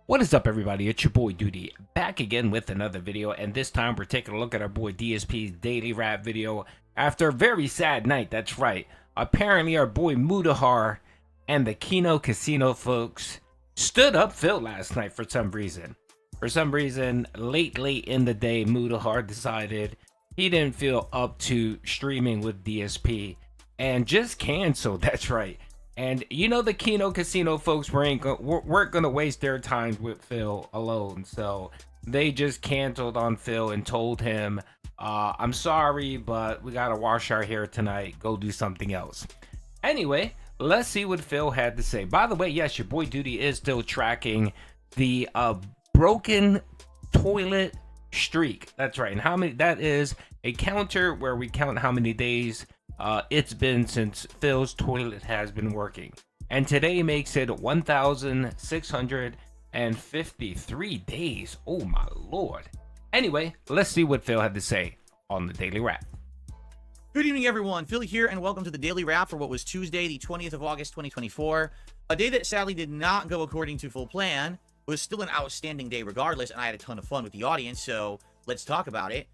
What is up, everybody? It's your boy Duty, back again with another video, and this time we're taking a look at our boy DSP's daily rap video after a very sad night. That's right. Apparently, our boy Mutahar and the Kino Casino folks stood up Phil last night for some reason. Late in the day, Mutahar decided he didn't feel up to streaming with DSP and just canceled. That's right. And you know the Kino Casino folks weren't gonna waste their time with Phil alone, so they just canceled on Phil and told him, "I'm sorry, but we gotta wash our hair tonight. Go do something else." Anyway, let's see what Phil had to say. By the way, yes, your boy Duty is still tracking the broken toilet streak. That's right, and how many? That is a counter where we count how many days it's been since Phil's toilet has been working. And today makes it 1,653 days. Oh my lord. Anyway, let's see what Phil had to say on the Daily Wrap. Good evening, everyone. Phil here, and welcome to the Daily Wrap for what was Tuesday, the 20th of August, 2024. A day that sadly did not go according to full plan. It was still an outstanding day regardless, and I had a ton of fun with the audience, so let's talk about it.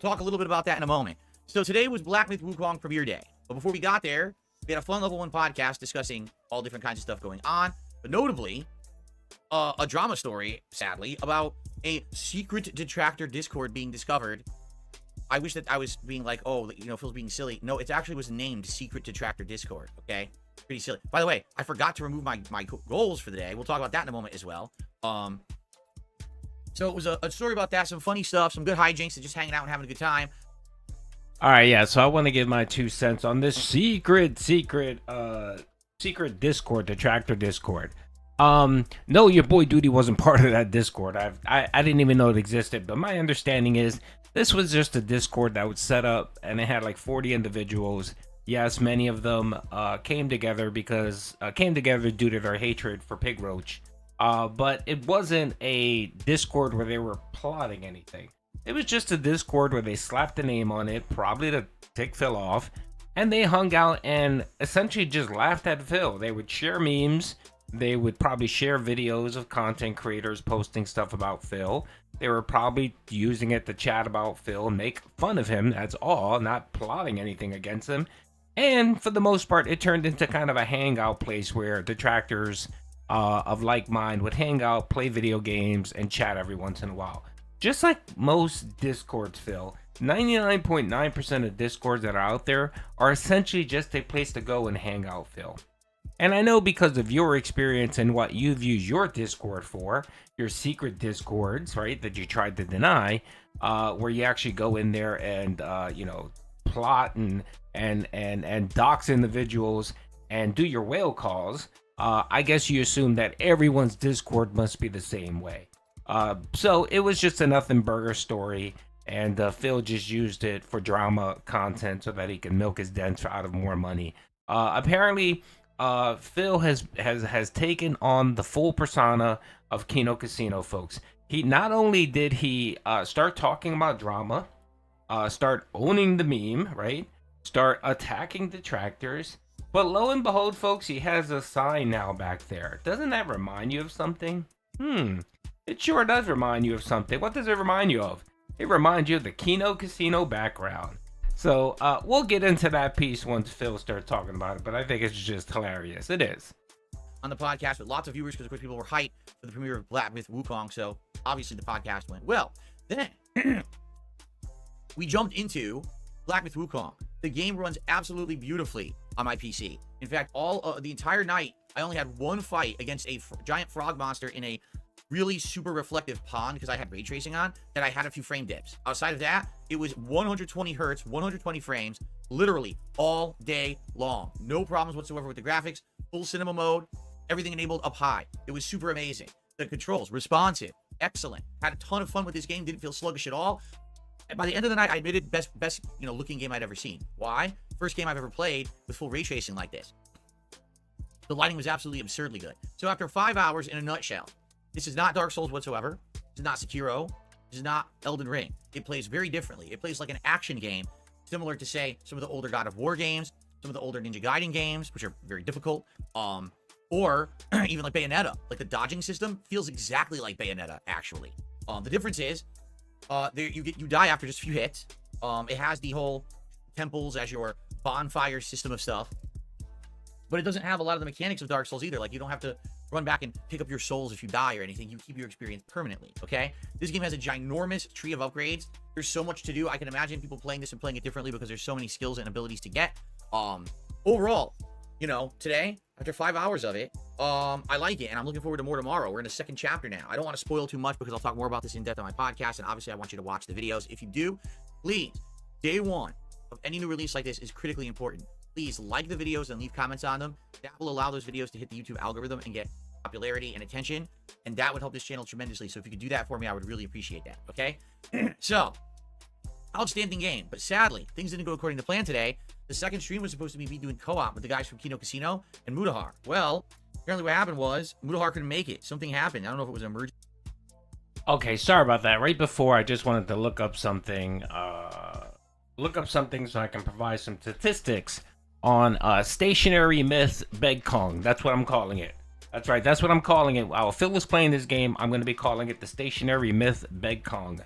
We'll talk a little bit about that in a moment. So today was Black Myth Wukong premiere day. But before we got there, we had a fun level 1 podcast discussing all different kinds of stuff going on, but notably, a drama story, sadly, about a secret Detractor Discord being discovered. I wish that I was being like, oh, you know, Phil's being silly. No, it actually was named Secret Detractor Discord, okay? Pretty silly. By the way, I forgot to remove my goals for the day. We'll talk about that in a moment as well. So it was a story about that, some funny stuff, some good hijinks, and just hanging out and having a good time. All right, yeah, so I want to give my 2 cents on this secret Discord, Detractor Discord. No, your boy Duty wasn't part of that Discord. I didn't even know it existed, but my understanding is this was just a Discord that was set up, and it had like 40 individuals. Yes, many of them came together due to their hatred for Pig Roach. But it wasn't a Discord where they were plotting anything. It was just a Discord where they slapped a name on it, probably to tick Phil off, and they hung out and essentially just laughed at Phil. They would share memes. They would probably share videos of content creators posting stuff about Phil. They were probably using it to chat about Phil and make fun of him. That's all, not plotting anything against him. And for the most part, it turned into kind of a hangout place where detractors of like mind would hang out, play video games, and chat every once in a while. Just like most Discords, Phil, 99.9% of Discords that are out there are essentially just a place to go and hang out, Phil. And I know because of your experience and what you've used your Discord for, your secret Discords, right, that you tried to deny, where you actually go in there and plot and dox individuals and do your whale calls. I guess you assume that everyone's Discord must be the same way. So it was just a nothing burger story, and Phil just used it for drama content so that he can milk his dents out of more money. Apparently, Phil has taken on the full persona of Kino Casino, folks. He not only did he start talking about drama, start owning the meme, right? Start attacking detractors. But lo and behold, folks, he has a sign now back there. Doesn't that remind you of something? It sure does remind you of something. What does it remind you of? It reminds you of the Kino Casino background. So we'll get into that piece once Phil starts talking about it, but I think it's just hilarious. It is. On the podcast with lots of viewers because, of course, people were hyped for the premiere of Black Myth Wukong, so obviously the podcast went well. Then we jumped into Black Myth Wukong. The game runs absolutely beautifully on my PC. In fact, the entire night, I only had one fight against a giant frog monster in a really super reflective pond because I had ray tracing on, and I had a few frame dips. Outside of that, it was 120 hertz, 120 frames, literally all day long. No problems whatsoever with the graphics, full cinema mode, everything enabled up high. It was super amazing. The controls, responsive, excellent. Had a ton of fun with this game, didn't feel sluggish at all. And by the end of the night, I admitted best looking game I'd ever seen. Why? First game I've ever played with full ray tracing like this. The lighting was absolutely absurdly good. So after 5 hours, in a nutshell, this is not Dark Souls whatsoever. This is not Sekiro. This is not Elden Ring. It plays very differently. It plays like an action game, similar to, say, some of the older God of War games, some of the older Ninja Gaiden games, which are very difficult, or even like Bayonetta. Like the dodging system feels exactly like Bayonetta, actually. The difference is, you die after just a few hits. It has the whole temples as your bonfire system of stuff, but it doesn't have a lot of the mechanics of Dark Souls either. Like you don't have to run back and pick up your souls if you die or anything. You keep your experience permanently, okay? This game has a ginormous tree of upgrades. There's so much to do. I can imagine people playing this and playing it differently because there's so many skills and abilities to get. Overall, you know, today, after 5 hours of it, I like it, and I'm looking forward to more tomorrow. We're in the second chapter now. I don't want to spoil too much because I'll talk more about this in depth on my podcast, and obviously I want you to watch the videos. If you do, please, day one of any new release like this is critically important. Please like the videos and leave comments on them. That will allow those videos to hit the YouTube algorithm and get popularity and attention, and that would help this channel tremendously. So if you could do that for me, I would really appreciate that, okay? So, outstanding game, but sadly, things didn't go according to plan today. The second stream was supposed to be me doing co-op with the guys from Kino Casino and Mutahar. Well, apparently what happened was Mutahar couldn't make it. Something happened. I don't know if it was an emergency. Okay, sorry about that. Right before, I just wanted to look up something so I can provide some statistics on stationary myth Begkung. That's what I'm calling it. That's right, that's what I'm calling it. While Phil was playing this game, I'm going to be calling it the stationary myth Begkung.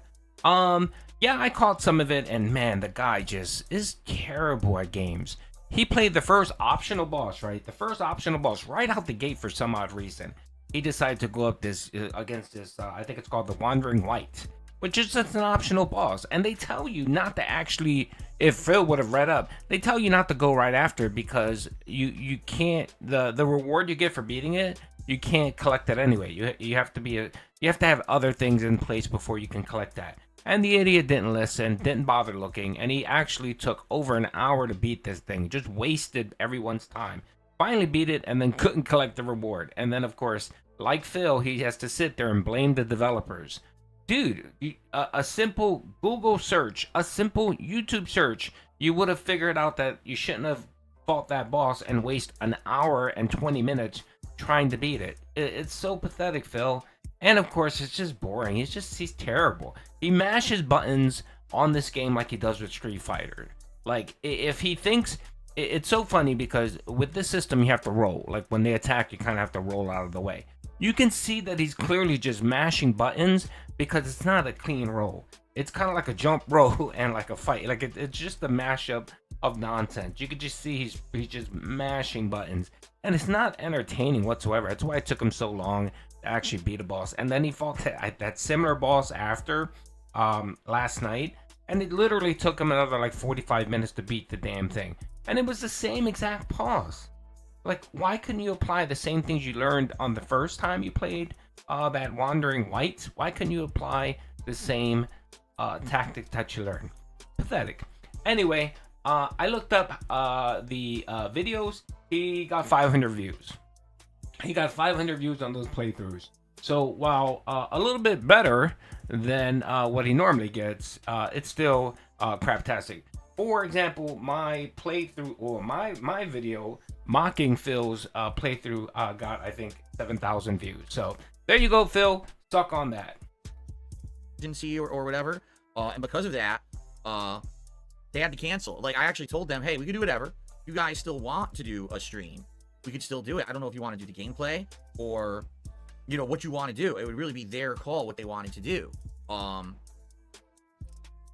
Yeah, I caught some of it, and man, the guy just is terrible at games. He played the first optional boss, right? The first optional boss right out the gate for some odd reason. He decided to go up this against this, I think it's called the Wandering White, which is just an optional boss. And they tell you not to actually, if Phil would have read up, they tell you not to go right after because you can't, the reward you get for beating it, you can't collect that anyway. You have to have other things in place before you can collect that. And the idiot didn't listen, didn't bother looking, and he actually took over an hour to beat this thing. Just wasted everyone's time. Finally beat it and then couldn't collect the reward. And then, of course, like Phil, he has to sit there and blame the developers. Dude, a simple Google search, a simple YouTube search, you would have figured out that you shouldn't have fought that boss and waste an hour and 20 minutes trying to beat it. It's so pathetic, Phil. And of course, it's just boring. He's terrible. He mashes buttons on this game like he does with Street Fighter. Like, if he thinks... It's so funny because with this system, you have to roll. Like, when they attack, you kind of have to roll out of the way. You can see that he's clearly just mashing buttons because it's not a clean roll. It's kind of like a jump roll and like a fight. Like, it's just a mashup of nonsense. You could just see he's just mashing buttons. And it's not entertaining whatsoever. That's why it took him so long to actually beat a boss. And then he fought that similar boss after last night. And it literally took him another like 45 minutes to beat the damn thing. And it was the same exact boss. Like, why couldn't you apply the same things you learned on the first time you played that Wandering White? Why couldn't you apply the same tactic that you learned? Pathetic. Anyway, I looked up the videos. He got 500 views. He got 500 views on those playthroughs. So while a little bit better than what he normally gets, it's still craptastic. For example, my playthrough or my video mocking Phil's playthrough got, I think, 7,000 views. So there you go, Phil. Suck on that. Agency or whatever, and because of that, they had to cancel. Like, I actually told them, hey, we can do whatever. You guys still want to do a stream, we could still do it. I don't know if you want to do the gameplay or, you know, what you want to do. It would really be their call what they wanted to do.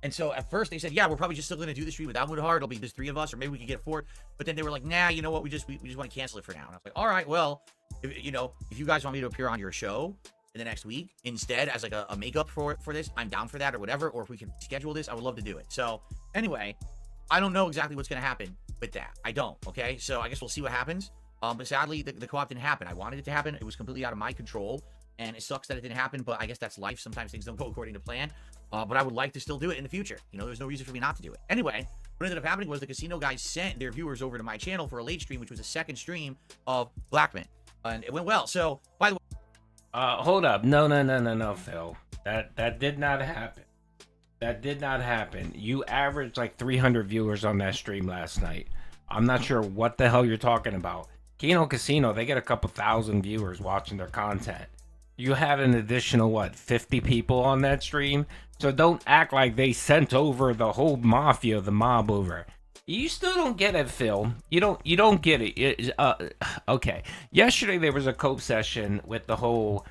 And so at first they said, yeah, we're probably just still going to do the stream without Mutahar. It'll be just 3 of us, or maybe we can get 4. But then they were like, nah, you know what? We just want to cancel it for now. And I was like, all right, well, if you guys want me to appear on your show in the next week instead as like a makeup for this, I'm down for that or whatever. Or if we can schedule this, I would love to do it. So anyway, I don't know exactly what's going to happen with that. I don't. Okay. So I guess we'll see what happens. But sadly, the co-op didn't happen. I wanted it to happen. It was completely out of my control. And it sucks that it didn't happen, but I guess that's life. Sometimes things don't go according to plan. But I would like to still do it in the future. You know, there's no reason for me not to do it. Anyway, what ended up happening was the casino guys sent their viewers over to my channel for a late stream, which was a second stream of Blackman. And it went well. So, by the way... Hold up. No, Phil. That did not happen. That did not happen. You averaged like 300 viewers on that stream last night. I'm not sure what the hell you're talking about. Kino Casino, they get a couple thousand viewers watching their content. You had an additional, 50 people on that stream? So don't act like they sent over the whole mafia, the mob over. You still don't get it, Phil. You don't get it. Okay. Yesterday there was a cope session with the whole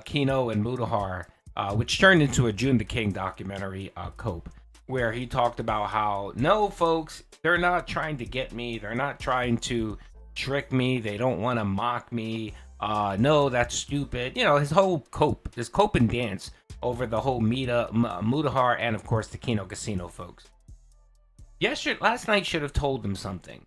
Kino and Mutahar, which turned into a June the King documentary cope, where he talked about how no, folks, they're not trying to get me. They're not trying to trick me. They don't want to mock me. No, that's stupid. You know, his whole cope, this cope and dance over the whole Mutahar and of course the Kino Casino folks. Last night should have told them something.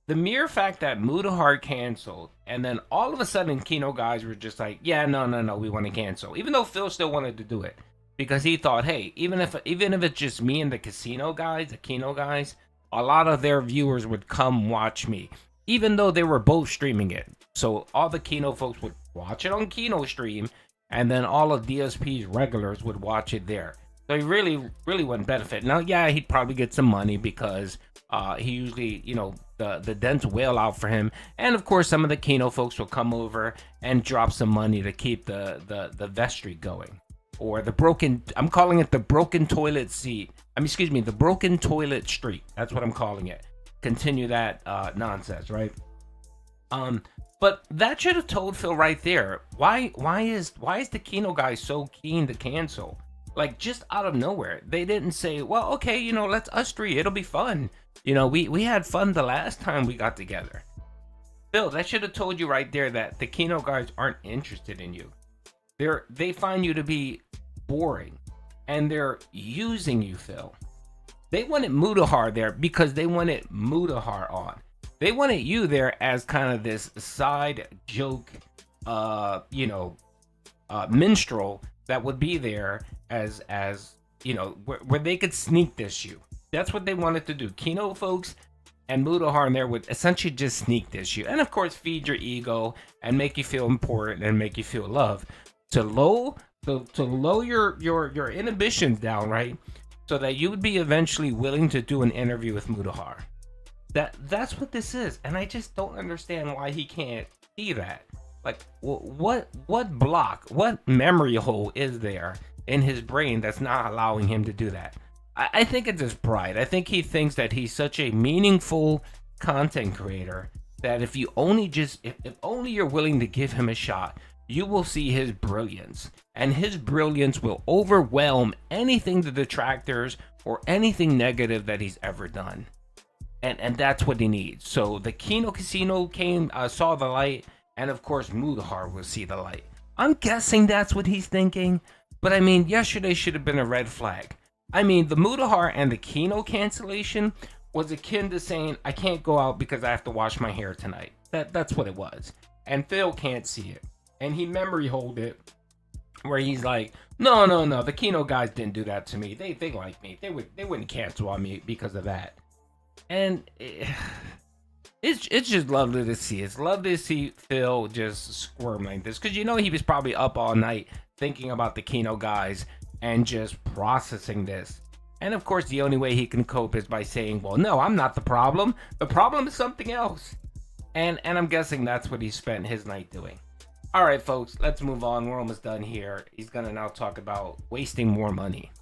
The mere fact that Mutahar canceled, and then all of a sudden Kino guys were just like, yeah, no, we want to cancel. Even though Phil still wanted to do it. Because he thought, hey, even if it's just me and the casino guys, the Kino guys, a lot of their viewers would come watch me. Even though they were both streaming it. So all the Kino folks would watch it on Kino stream, and then all of DSP's regulars would watch it there. So he really wouldn't benefit. Now, yeah, he'd probably get some money because he usually, the dents whale out for him. And of course, some of the Kino folks will come over and drop some money to keep the vestry going. Or I'm calling it the broken toilet seat. The broken toilet street. That's what I'm calling it. Continue that nonsense, right? But that should have told Phil right there. Why is the Kino guy so keen to cancel? Like, just out of nowhere. They didn't say, well, okay, let's us three. It'll be fun. We had fun the last time we got together. Phil, that should have told you right there that the Kino guys aren't interested in you. They find you to be boring. And they're using you, Phil. They wanted Mutahar there because they wanted Mutahar on. They wanted you there as kind of this side joke, minstrel that would be there as where they could sneak diss you. That's what they wanted to do. Kino folks and Mutahar in there would essentially just sneak diss you, and of course feed your ego and make you feel important and make you feel loved to low your inhibitions down, right? So that you would be eventually willing to do an interview with Mutahar. That's what this is, and I just don't understand why he can't see that. Like, what block, what memory hole is there in his brain that's not allowing him to do that? I think it's his pride. I think he thinks that he's such a meaningful content creator that if only you're willing to give him a shot, you will see his brilliance. And his brilliance will overwhelm anything the detractors or anything negative that he's ever done. And that's what he needs. So the Kino Casino saw the light, and of course Mutahar will see the light. I'm guessing that's what he's thinking. But I mean, yesterday should have been a red flag. I mean, the Mutahar and the Kino cancellation was akin to saying, I can't go out because I have to wash my hair tonight. That's what it was. And Phil can't see it. And he memory hold it where he's like, no, the Kino guys didn't do that to me. They like me. They wouldn't cancel on me because of that. And it's just lovely to see. It's lovely to see Phil just squirm like this. Because he was probably up all night thinking about the Kino guys and just processing this. And of course, the only way he can cope is by saying, well, no, I'm not the problem. The problem is something else. And I'm guessing that's what he spent his night doing. All right, folks, let's move on. We're almost done here. He's going to now talk about wasting more money.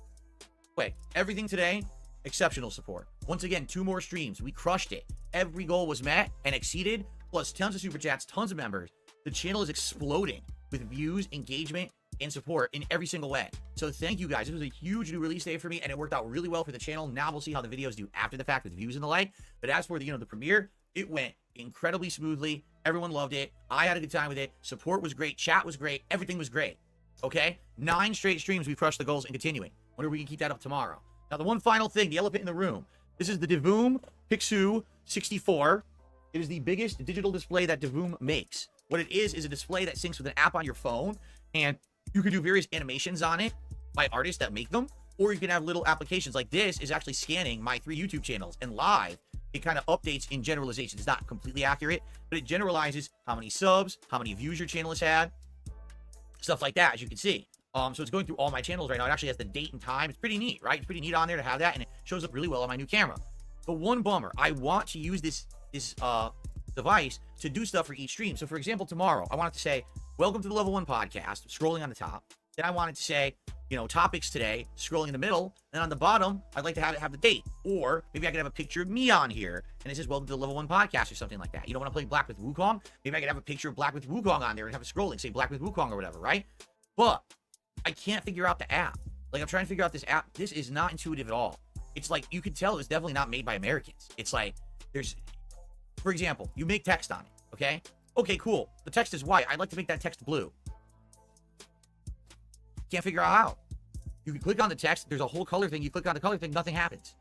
Wait, everything today, exceptional support. Once again, 2 more streams. We crushed it. Every goal was met and exceeded, plus tons of super chats, tons of members. The channel is exploding with views, engagement, and support in every single way. So thank you guys. This was a huge new release day for me, and it worked out really well for the channel. Now we'll see how the videos do after the fact with views and the like. But as for the premiere, it went incredibly smoothly. Everyone loved it. I had a good time with it. Support was great. Chat was great. Everything was great. Okay? 9 straight streams. We've crushed the goals and continuing. Wonder if we can keep that up tomorrow. Now, the one final thing, the elephant in the room. This is the Davoom Pixu 64. It is the biggest digital display that Davoom makes. What it is a display that syncs with an app on your phone, and you can do various animations on it by artists that make them, or you can have little applications like this is actually scanning my 3 YouTube channels, and live, it kind of updates in generalization. It's not completely accurate, but it generalizes how many subs, how many views your channel has had, stuff like that, as you can see. So it's going through all my channels right now. It actually has the date and time. It's pretty neat, right? It's pretty neat on there to have that, and it shows up really well on my new camera. But one bummer, I want to use this device to do stuff for each stream. So for example, tomorrow, I wanted to say, welcome to the Level 1 podcast, scrolling on the top. Then I wanted to say, topics today, scrolling in the middle, and on the bottom, I'd like to have the date. Or maybe I could have a picture of me on here, and it says, welcome to the Level 1 Podcast or something like that. When I'm playing Black with Wukong, maybe I could have a picture of Black with Wukong on there and have it scrolling, say Black with Wukong or whatever, right? But I can't figure out the app. Like, I'm trying to figure out this app. This is not intuitive at all. It's like, you can tell it's definitely not made by Americans. It's like, for example, you make text on it, okay? Okay, cool. The text is white. I'd like to make that text blue. Can't figure out how. You can click on the text. There's a whole color thing. You click on the color thing, nothing happens.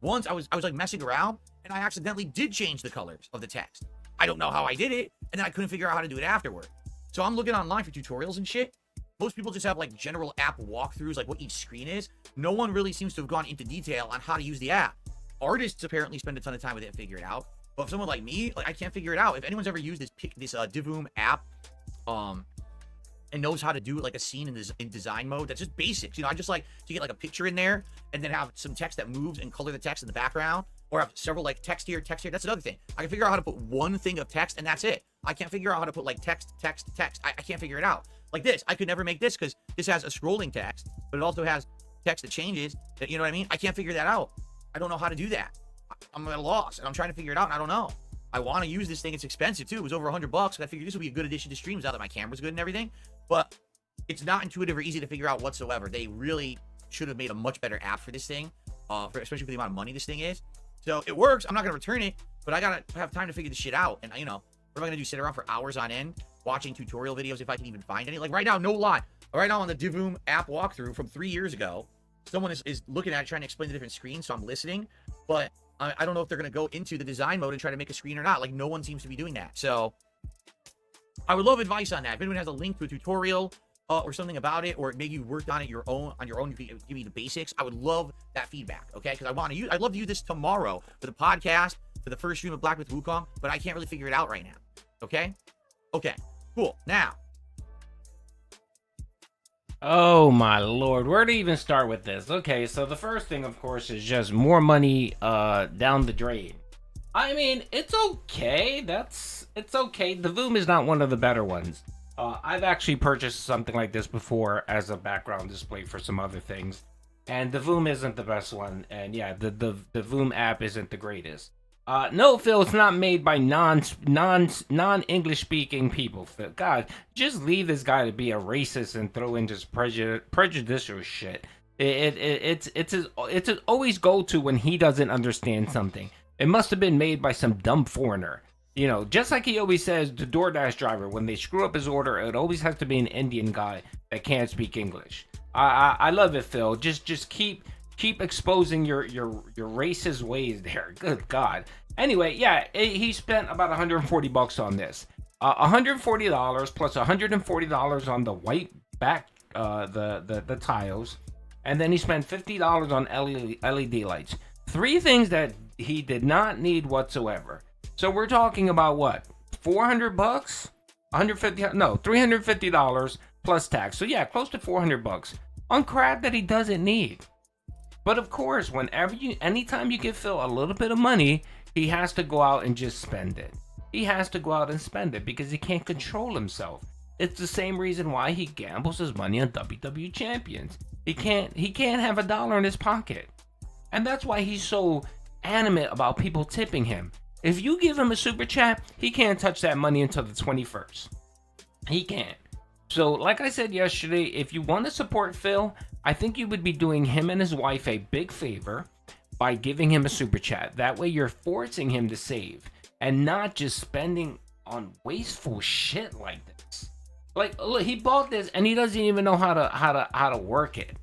Once I was like messing around, and I accidentally did change the colors of the text. I don't know how I did it, and then I couldn't figure out how to do it afterward. So I'm looking online for tutorials and shit. Most people just have like general app walkthroughs, like what each screen is. No one really seems to have gone into detail on how to use the app. Artists apparently spend a ton of time with it and figure it out. But if someone like me, like, I can't figure it out. If anyone's ever used this Davoom app, and knows how to do like a scene in design mode, that's just basics. I just like to get like a picture in there and then have some text that moves and color the text in the background, or have several like text here. That's another thing. I can figure out how to put one thing of text and that's it. I can't figure out how to put like text. I can't figure it out. Like this, I could never make this because this has a scrolling text, but it also has text that changes. You know what I mean? I can't figure that out. I don't know how to do that. I'm at a loss and I'm trying to figure it out and I don't know. I want to use this thing. It's expensive too. It was over $100. I figured this would be a good addition to streams now that my camera's good and everything. But it's not intuitive or easy to figure out whatsoever. They really should have made a much better app for this thing, especially for the amount of money this thing is. So it works. I'm not gonna return it, but I gotta have time to figure this shit out. And what am I gonna do? Sit around for hours on end watching tutorial videos if I can even find any? Like right now, no lie. Right now on the Davoom app walkthrough from 3 years ago, someone is looking at it, trying to explain the different screens. So I'm listening, but I don't know if they're going to go into the design mode and try to make a screen or not. Like, no one seems to be doing that. So I would love advice on that. If anyone has a link to a tutorial or something about it, or maybe you worked on it on your own, you can give me the basics. I would love that feedback, okay? Because I'd love to use this tomorrow for the podcast, for the first stream of Black with Wukong, but I can't really figure it out right now, okay? Okay, cool. Now. Oh my lord, where to even start with this? Okay, so the first thing, of course, is just more money down the drain. I mean, it's okay. It's okay. Davoom is not one of the better ones. I've actually purchased something like this before as a background display for some other things, and Davoom isn't the best one. And yeah, the Davoom app isn't the greatest. No, Phil, it's not made by non-English speaking people. Phil, God, just leave this guy to be a racist and throw in just prejudicial shit. It's always go to when he doesn't understand something. It must have been made by some dumb foreigner. Just like he always says, the DoorDash driver, when they screw up his order, it always has to be an Indian guy that can't speak English. I love it, Phil. Just keep exposing your racist ways there. Good God. Anyway, yeah, he spent about $140 on this. $140 plus $140 on the white back, the tiles, and then he spent $50 on LED lights. Three things that he did not need whatsoever. So we're talking about what? $400? $350 plus tax. So yeah, close to $400 on crap that he doesn't need. But of course, anytime you give Phil a little bit of money, he has to go out and just spend it. He has to go out and spend it because he can't control himself. It's the same reason why he gambles his money on WWE champions. He can't have $1 in his pocket. And that's why he's so animate about people tipping him. If you give him a super chat, he can't touch that money until the 21st. He can't. So, like I said yesterday, if you want to support Phil, I think you would be doing him and his wife a big favor by giving him a super chat. That way you're forcing him to save and not just spending on wasteful shit like this. Like, look, he bought this and he doesn't even know how to work it.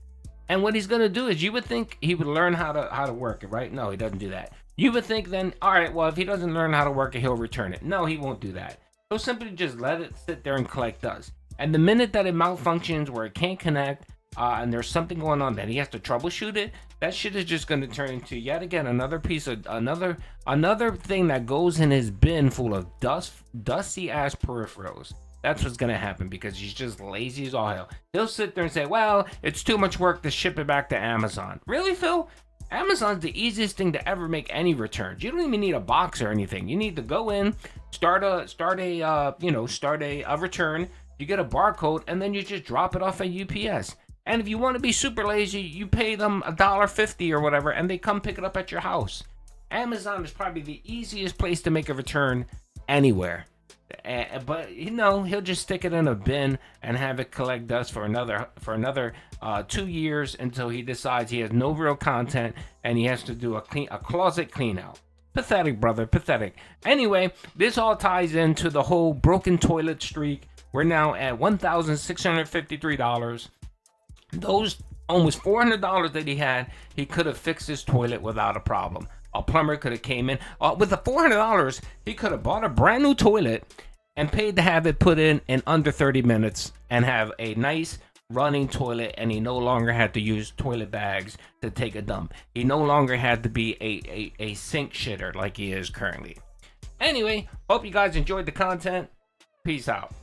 And what he's gonna do is, you would think he would learn how to work it, right? No, he doesn't do that. You would think then, all right, well, if he doesn't learn how to work it, he'll return it. No, he won't do that. He'll simply just let it sit there and collect dust. And the minute that it malfunctions, where it can't connect, and there's something going on that he has to troubleshoot it, that shit is just going to turn into yet again another piece of another thing that goes in his bin full of dusty ass peripherals. That's what's going to happen because he's just lazy as all hell. He'll sit there and say, well, it's too much work to ship it back to Amazon. Really, Phil? Amazon's the easiest thing to ever make any returns. You don't even need a box or anything. You need to go in, start a return. You get a barcode, and then you just drop it off at UPS. And if you want to be super lazy, you pay them $1.50 or whatever, and they come pick it up at your house. Amazon is probably the easiest place to make a return anywhere. But you know, he'll just stick it in a bin and have it collect dust for another 2 years until he decides he has no real content and he has to do a closet clean out. Pathetic, brother, pathetic. Anyway, this all ties into the whole broken toilet streak. We're now at $1,653. Those almost $400 that he had, he could have fixed his toilet without a problem. A plumber could have came in with the $400. He could have bought a brand new toilet and paid to have it put in under 30 minutes and have a nice running toilet. And he no longer had to use toilet bags to take a dump. He no longer had to be a sink shitter like he is currently. Anyway, hope you guys enjoyed the content. Peace out.